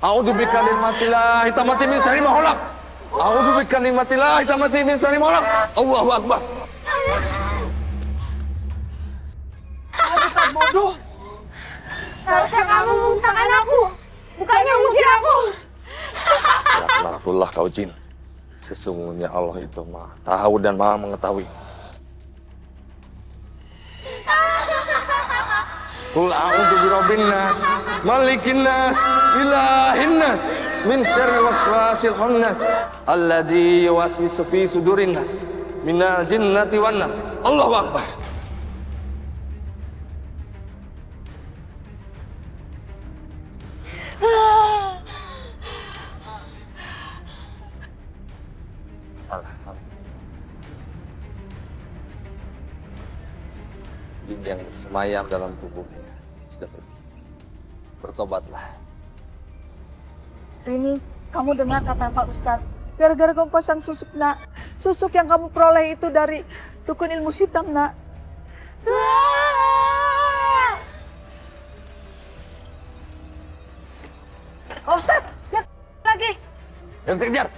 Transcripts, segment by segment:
A'udzu bikalimatillahi tammati min syarri ma khalaq. A'udzu bikalimatillahi tammati min syarri ma khalaq. Allahu akbar. Ustaz bodoh. Seharusnya kamu mengusang anakku, bukannya mengusir aku. Laknatullah kau jin. Sesungguhnya Allah itu Maha tahu dan Maha mengetahui. Qul a'udzu birabbin nas, malikin nas, ilahin nas, min syarri waswasil khannas, alladzi yuwaswisu fi sudurin nas, minal jinnati wan nas. Allahu akbar. Jin yang bersemayam dalam tubuhnya sudah pergi. Bertobatlah. Rini, kamu dengar kata Pak Ustadz. Gara-gara kamu pasang susuk, nak. Susuk yang kamu peroleh itu dari dukun ilmu hitam, nak. Pak Ustadz, lihat lagi. Yang kejar.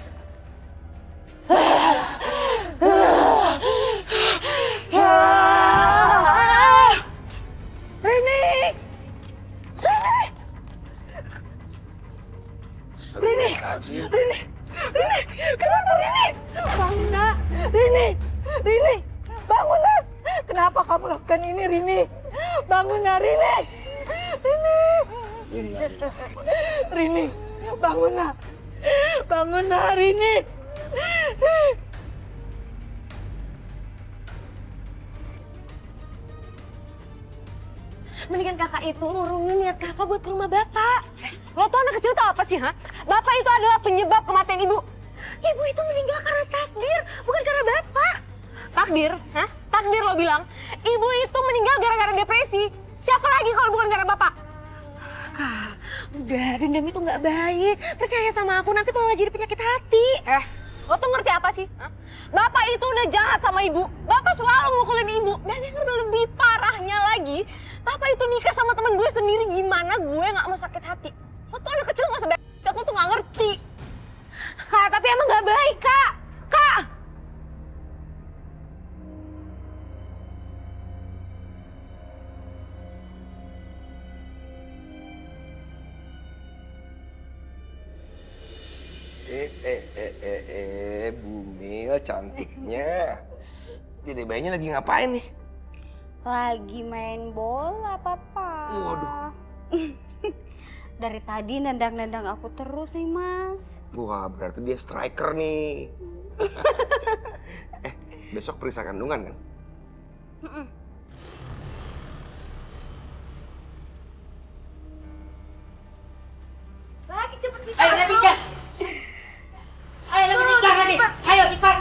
Rini! Rini! Rini! Rini! Kenapa Rini? Bangun nak! Rini! Rini! Bangun nak! Kenapa kamu lakukan ini Rini? Bangun nak Rini! Rini! Rini! Bangun nak! Bangun nak Rini! Mendingan kakak itu ngurungin niat kakak buat ke rumah bapak. Lo tuh anak kecil tau apa sih, ha? Bapak itu adalah penyebab kematian ibu. Ibu itu meninggal karena takdir, bukan karena bapak. Takdir? Hah? Takdir lo bilang? Ibu itu meninggal gara-gara depresi. Siapa lagi kalau bukan gara bapak? Kak, udah, dendam itu nggak baik. Percaya sama aku, nanti malah jadi penyakit hati. Lo tuh ngerti apa sih? Hah? Bapak itu udah jahat sama ibu. Bapak selalu mukulin ibu. Dan yang lebih parahnya lagi, Bapak itu nikah sama temen gue sendiri. Gimana gue gak mau sakit hati? Lo tuh anak kecil gak usah becet, lo tuh gak ngerti. Kak, tapi emang gak baik, Kak. Kak! Bumil cantiknya. Dede bayinya lagi ngapain nih? Lagi main bola, Papa. Waduh. Dari tadi nendang-nendang aku terus nih, Mas. Wah, berarti dia striker nih. Besok periksa kandungan kan? Lagi cepet bisa. Ayo nikah. Ayo nikah lagi. Ayo cepat.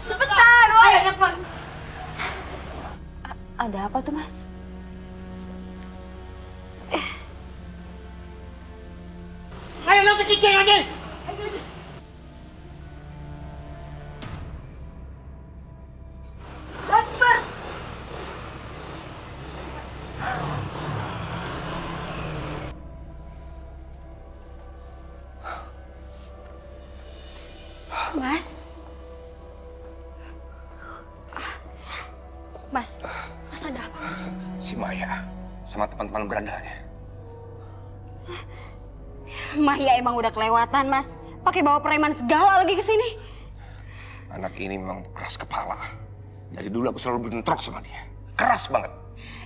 Cepetan, Ayo cepat. Ada apa tuh, Mas? Ayo lo nikah lagi. Cepat. Mas? Mas ada apa, Mas? Si Maya sama teman-teman berandalnya. Maya emang udah kelewatan, Mas. Pakai bawa preman segala lagi ke sini. Anak ini memang keras kepala. Dari dulu aku selalu bentrok sama dia. Keras banget.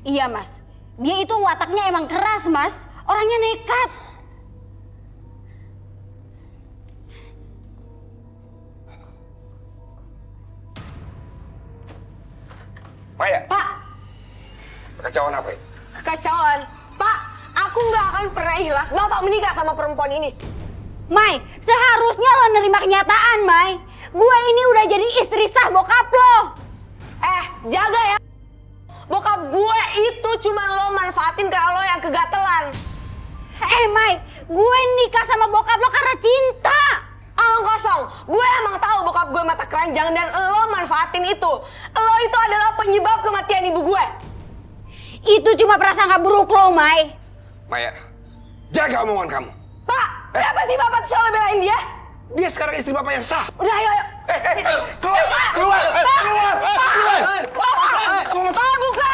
Iya, Mas. Dia itu wataknya emang keras, Mas. Orangnya nekat. Maya, Pak, kekacauan apa ini? kekacauan. Pak, aku nggak akan pernah ikhlas Bapak menikah sama perempuan ini. Mai, seharusnya lo nerima kenyataan, Mai. Gue ini udah jadi istri sah bokap lo. Jaga ya. Bokap gue itu cuma lo manfaatin karena lo yang kegatelan. Mai, gue nikah sama bokap lo karena cinta. Omong kosong. Gue emang tahu bokap gue mata keranjang dan lo manfaatin itu. Lo itu adalah penyebab kematian ibu gue. Itu cuma prasangka buruk lo, Mai. Maya, jaga omongan kamu. Pak, Kenapa sih Bapak tuh selalu belain dia? Dia sekarang istri Bapak yang sah. Udah, ayo, ayo. Keluar! Keluar! Keluar! Keluar! Pak, buka!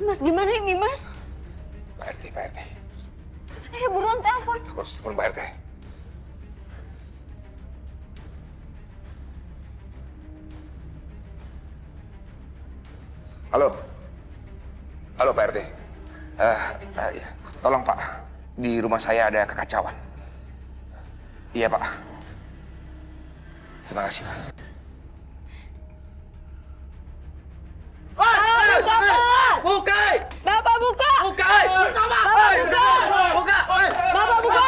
Mas, gimana ini, Mas? Pak RT, Pak RT. Ayo buruan telepon. Aku harus telepon Pak RT. Halo. Halo Pak RT. Ya. Tolong Pak, di rumah saya ada kekacauan. Iya Pak. Terima kasih Pak. Buka! Bapak buka! Buka! Bapak buka! Buka! Bapak buka! Bapak buka!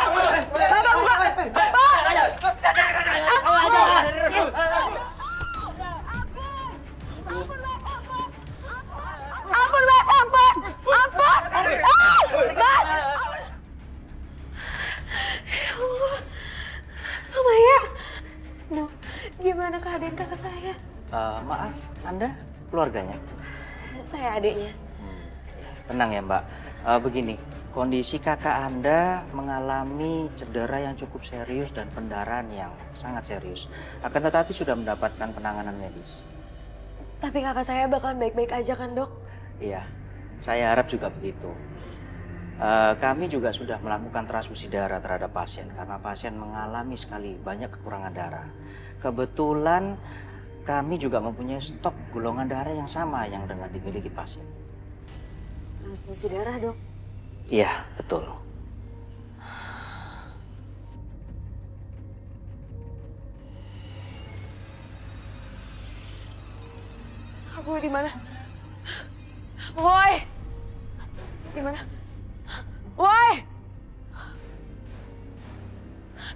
Ampun, Mas, ampun! Ampun! Mas! Ya Allah. Maya. Dok, gimana keadaan kakak saya? Maaf, Anda keluarganya? Saya adiknya. Tenang ya Mbak, begini, kondisi kakak Anda mengalami cedera yang cukup serius dan pendarahan yang sangat serius. Akan tetapi sudah mendapatkan penanganan medis. Tapi kakak saya bakalan baik-baik aja kan, Dok? Iya, saya harap juga begitu. Kami juga sudah melakukan transfusi darah terhadap pasien karena pasien mengalami sekali banyak kekurangan darah. Kebetulan kami juga mempunyai stok golongan darah yang sama yang dengan dimiliki pasien. Transfusi darah, Dok? Iya, betul. Aku di mana? Woi! Di mana? Woi!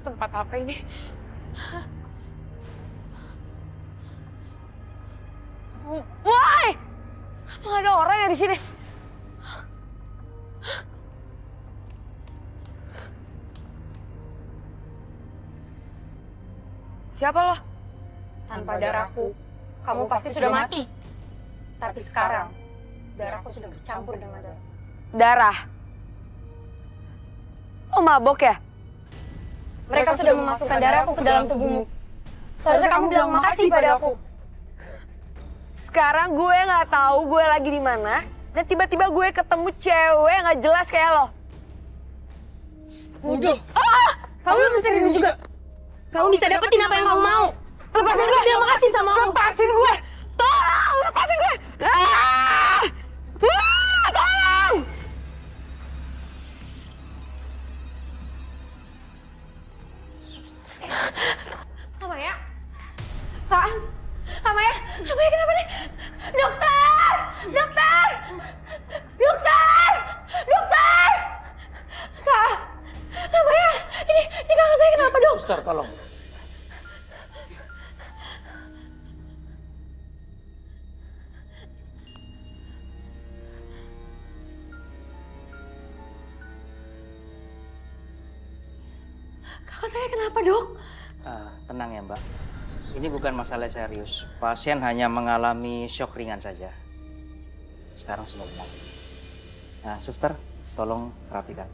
Tempat apa ini? Woi! Nggak ada orang yang di sini. Siapa lo? Tanpa darahku, kamu pasti sudah mati. Tapi sekarang, darahku sudah bercampur dengan darah. Darah? Oh, mabok ya? Mereka sudah memasukkan darahku ke dalam tubuhmu. Seharusnya kamu bilang makasih pada aku. Sekarang gue nggak tahu gue lagi di mana dan tiba-tiba gue ketemu cewek nggak jelas kayak lo. Udah. Ah! Kamu bisa dulu juga. Kamu bisa dapetin apa yang kamu mau. Lepasin gue, bilang makasih sama aku. Lepasin gue. Tolong, lepasin gue. Ah! Ah, tolong. Amaya? Kak? Amaya? Amaya kenapa nih? Dokter! Dokter! Dokter! Dokter! Kak! Amaya, ini kakak saya kenapa, Dok? Suster, tolong. Kakak saya kenapa, Dok? Tenang ya Mbak, ini bukan masalah serius. Pasien hanya mengalami syok ringan saja. Sekarang sudah benar. Nah, suster, tolong perhatikan.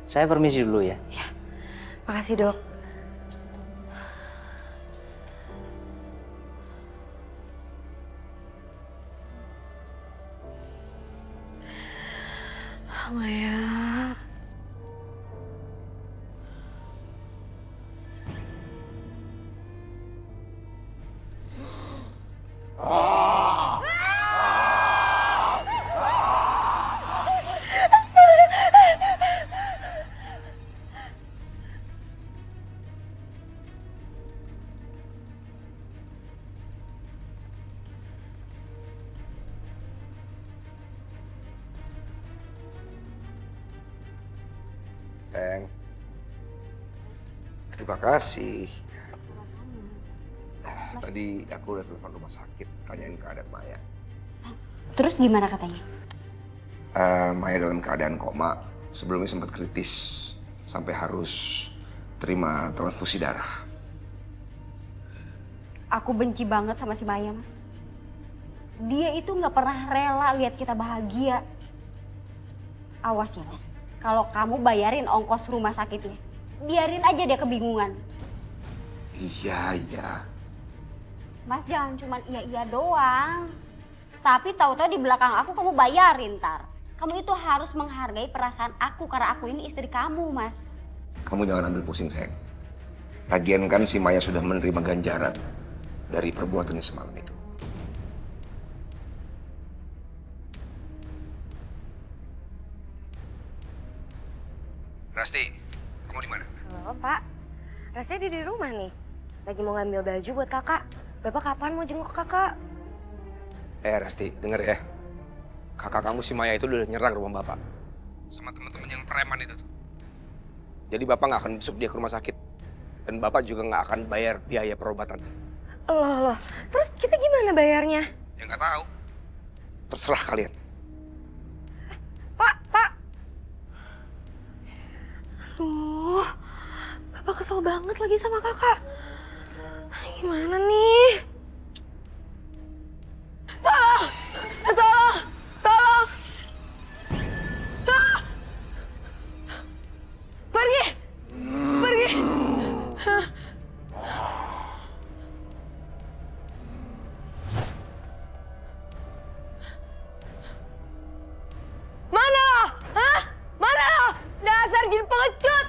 Saya permisi dulu ya. Ya, makasih, Dok. Maya. Sayang. Terima kasih. Tadi aku udah telepon rumah sakit, tanyain keadaan Maya. Terus gimana katanya? Maya dalam keadaan koma, sebelumnya sempat kritis sampai harus terima transfusi darah. Aku benci banget sama si Maya, Mas. Dia itu nggak pernah rela lihat kita bahagia. Awas ya, Mas. Kalau kamu bayarin ongkos rumah sakitnya, biarin aja dia kebingungan. Iya, iya. Mas jangan cuman iya-iya doang. Tapi tahu-tahu di belakang aku kamu bayarin ntar. Kamu itu harus menghargai perasaan aku karena aku ini istri kamu, Mas. Kamu jangan ambil pusing, sayang. Lagian kan si Maya sudah menerima ganjaran dari perbuatannya semalam itu. Rasti, kamu di mana? Halo, Pak. Rasanya di rumah nih. Lagi mau ngambil baju buat kakak. Bapak kapan mau jenguk kakak? Rasti, denger ya. Kakak kamu si Maya itu udah nyerang rumah bapak. Sama teman-teman yang preman itu tuh. Jadi bapak nggak akan besuk dia ke rumah sakit. Dan bapak juga nggak akan bayar biaya perobatan. Loh. Terus kita gimana bayarnya? Ya nggak tahu. Terserah kalian. Pak. Bapak kesel banget lagi sama kakak. Gimana nih? Tolong! Ah! Pergi! Mana lo? Hah? Mana lo? Dasar jin pengecut!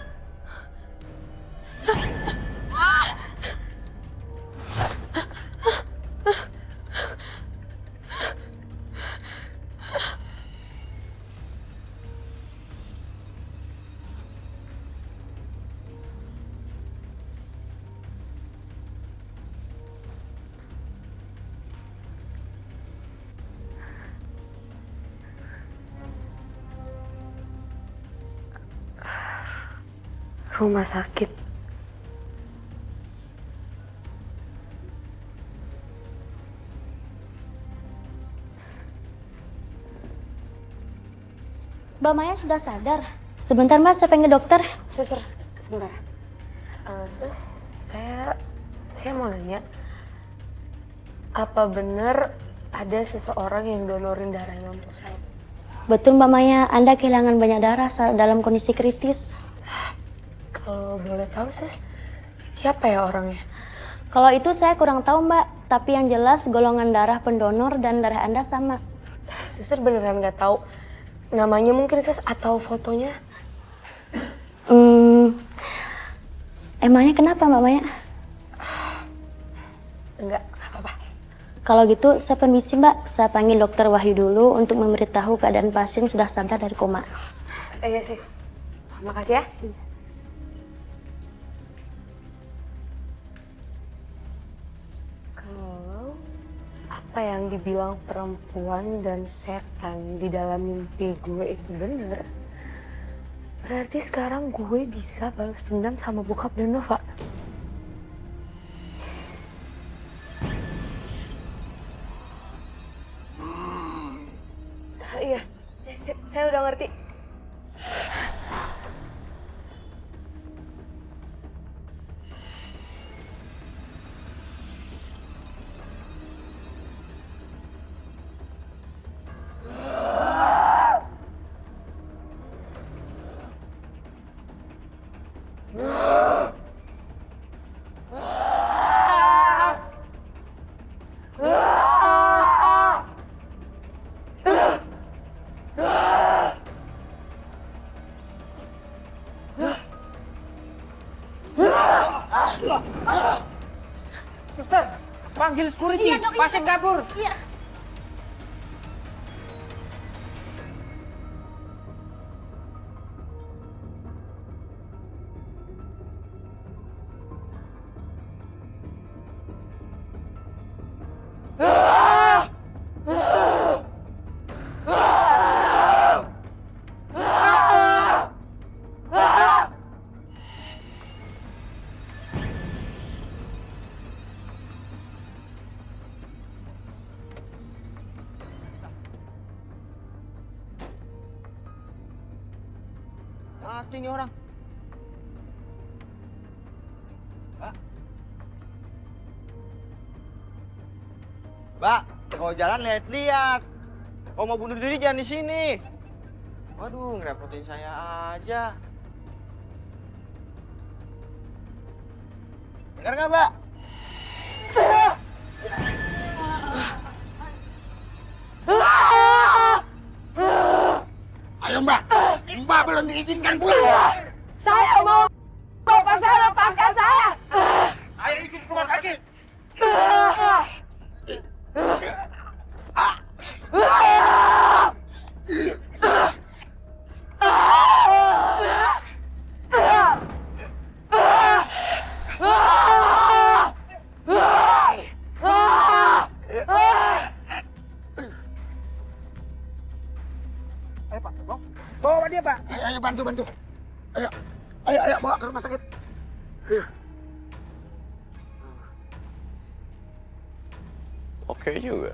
Rumah sakit. Mbak Maya sudah sadar. Sebentar Mbak, saya pengen ke dokter. Suster, sebentar. Sus, saya mau nanya. Apa benar ada seseorang yang donorin darahnya untuk saya? Betul Mbak Maya, Anda kehilangan banyak darah saat dalam kondisi kritis. Kalau boleh tahu, Sus, siapa ya orangnya? Kalau itu saya kurang tahu Mbak, tapi yang jelas golongan darah pendonor dan darah Anda sama. Suster beneran nggak tahu namanya mungkin, Sus, atau fotonya? Emangnya kenapa Mbak Maya? Enggak apa-apa. Kalau gitu saya permisi Mbak, saya panggil dokter Wahyu dulu untuk memberitahu keadaan pasien sudah sadar dari koma. Iya, Sis. Makasih ya. Kalau apa yang dibilang perempuan dan setan di dalam mimpi gue itu bener, berarti sekarang gue bisa balas dendam sama bokap dan Nova. Iya, saya udah ngerti. Suster, panggil security. Pasien kabur. Iya. Mati nih orang. Mbak, kalau jalan lihat-lihat. Kalau mau bunuh diri jangan di sini. Waduh, ngerepotin saya aja. Dengar nggak, Mbak? Ayo Mbak, Mbak belum diizinkan pulang. Saya mau bapak saya lepaskan saya. Ayo ikut ke rumah sakit. Ayo, Pak. Bawa dia, Pak. Ayo bantu. Ayo bawa ke rumah sakit. Oke juga.